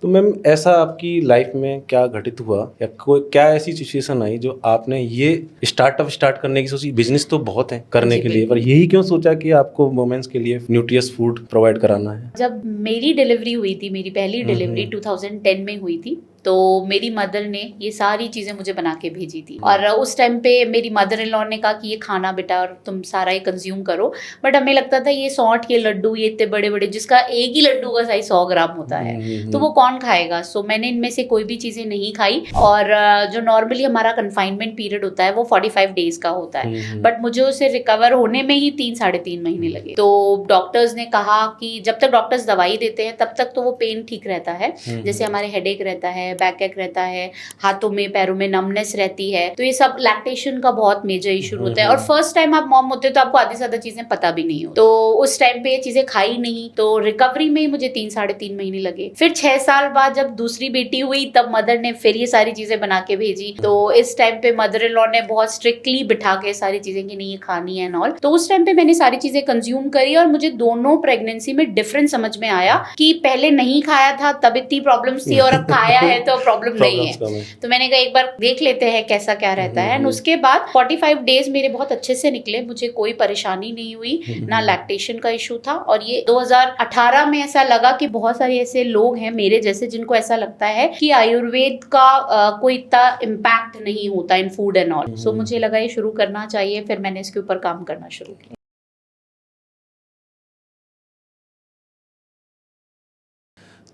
तो मैम ऐसा आपकी लाइफ में क्या घटित हुआ या कोई क्या ऐसी सिचुएशन आई जो आपने ये स्टार्ट करने की सोची? बिजनेस तो बहुत है करने जी, के लिए, पर बिल्कुल। यही क्यों सोचा कि आपको वुमेन्स के लिए न्यूट्रियस फूड प्रोवाइड कराना है? जब मेरी डिलीवरी हुई थी, मेरी पहली डिलीवरी 2010 में हुई थी, तो मेरी मदर ने ये सारी चीज़ें मुझे बना के भेजी थी। और उस टाइम पे मेरी मदर इन लॉ ने कहा कि ये खाना बेटा और तुम सारा ये कंज्यूम करो। बट हमें लगता था ये सौंठ के लड्डू, ये इतने बड़े बड़े, जिसका एक ही लड्डू का साइज 100 ग्राम होता है, तो वो कौन खाएगा। सो मैंने इनमें से कोई भी चीज़ें नहीं खाई। और जो नॉर्मली हमारा कन्फाइनमेंट पीरियड होता है वो 45 डेज का होता है, बट मुझे उसे रिकवर होने में ही 3-3.5 महीने लगे। तो डॉक्टर्स ने कहा कि जब तक डॉक्टर्स दवाई देते हैं तब तक तो वो पेन ठीक रहता है, जैसे हमारे हेडेक रहता है, बैक एक रहता है, हाथों में पैरों में नमनेस रहती है, तो ये सब लैक्टेशन का बहुत मेजर इशू होता है। और फर्स्ट टाइम आप मॉम होते हो तो आपको आधी से ज्यादा चीजें पता भी नहीं हो, तो उस टाइम पे ये चीजें खाई नहीं, तो रिकवरी में ही मुझे 3-3.5 महीने लगे। फिर 6 साल बाद जब दूसरी बेटी हुई तब मदर ने फिर ये सारी चीजें बना के भेजी। तो इस टाइम पे मदर इन लॉ ने बहुत स्ट्रिक्टली बिठा के सारी चीजें कि नहीं ये खानी है एंड ऑल। तो उस टाइम पे मैंने सारी चीजें कंज्यूम करी और मुझे दोनों प्रेगनेंसी में डिफरेंस समझ में आया कि पहले नहीं खाया था तब इतनी प्रॉब्लम्स थी और अब खाया है तो प्रॉब्लम नहीं है। तो मैंने कहा एक बार देख लेते हैं कैसा क्या रहता है। एंड उसके बाद 45 डेज मेरे बहुत अच्छे से निकले, मुझे कोई परेशानी नहीं हुई, ना लैक्टेशन का इशू था। और ये 2018 में ऐसा लगा कि बहुत सारे ऐसे लोग हैं मेरे जैसे जिनको ऐसा लगता है कि आयुर्वेद का कोई इतना इम्पैक्ट नहीं होता इन फूड एंड ऑल। सो मुझे लगा ये शुरू करना चाहिए, फिर मैंने इसके ऊपर काम करना शुरू किया।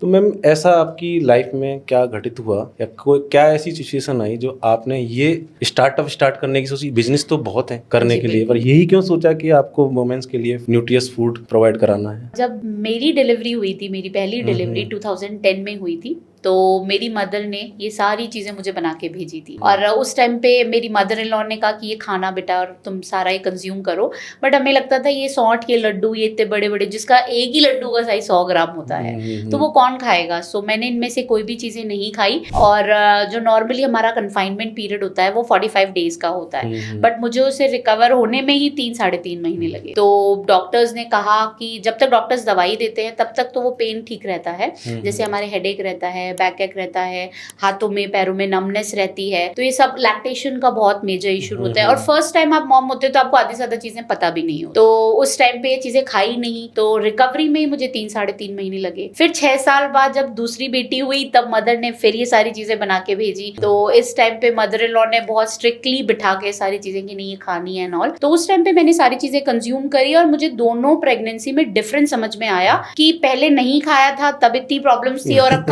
तो मैम ऐसा आपकी लाइफ में क्या घटित हुआ या कोई क्या ऐसी सिचुएशन आई जो आपने ये स्टार्ट करने की सोची? बिजनेस तो बहुत है करने जी, के लिए, पर बिल्कुल। यही क्यों सोचा कि आपको वुमेन्स के लिए न्यूट्रियस फूड प्रोवाइड कराना है? जब मेरी डिलीवरी हुई थी, मेरी पहली डिलीवरी 2010 में हुई थी, तो मेरी मदर ने ये सारी चीज़ें मुझे बना के भेजी थी। और उस टाइम पे मेरी मदर इन लॉ ने कहा कि ये खाना बेटा और तुम सारा ये कंज्यूम करो। बट हमें लगता था ये सौंठ के लड्डू, ये इतने बड़े बड़े, जिसका एक ही लड्डू का साइज 100 ग्राम होता है, तो वो कौन खाएगा। सो मैंने इनमें से कोई भी चीज़ें नहीं खाई। और जो नॉर्मली हमारा कन्फाइनमेंट पीरियड होता है वो 45 डेज का होता है, बट मुझे उसे रिकवर होने में ही 3-3.5 महीने लगे। तो डॉक्टर्स ने कहा कि जब तक डॉक्टर्स दवाई देते हैं तब तक तो वो पेन ठीक रहता है, जैसे हमारे हेडेक रहता है, बैक एक रहता है, हाथों में पैरों में नमनेस रहती है, तो ये सब लैक्टेशन का बहुत मेजर इशू होता है। और फर्स्ट टाइम आप मॉम होते हो तो आपको आधी से ज्यादा चीजें पता भी नहीं हो, तो उस टाइम पे ये चीजें खाई नहीं, तो रिकवरी में ही मुझे 3-3.5 महीने लगे। फिर 6 साल बाद जब दूसरी बेटी हुई तब मदर ने फिर ये सारी चीजें बना के भेजी। तो इस टाइम पे मदर इन लॉ ने बहुत स्ट्रिक्टली बिठा के सारी चीजें कि नहीं ये खानी है एंड ऑल। तो उस टाइम पे मैंने सारी चीजें कंज्यूम करी और मुझे दोनों प्रेगनेंसी में डिफरेंस समझ में आया कि पहले नहीं खाया था तब इतनी प्रॉब्लम्स थी और अब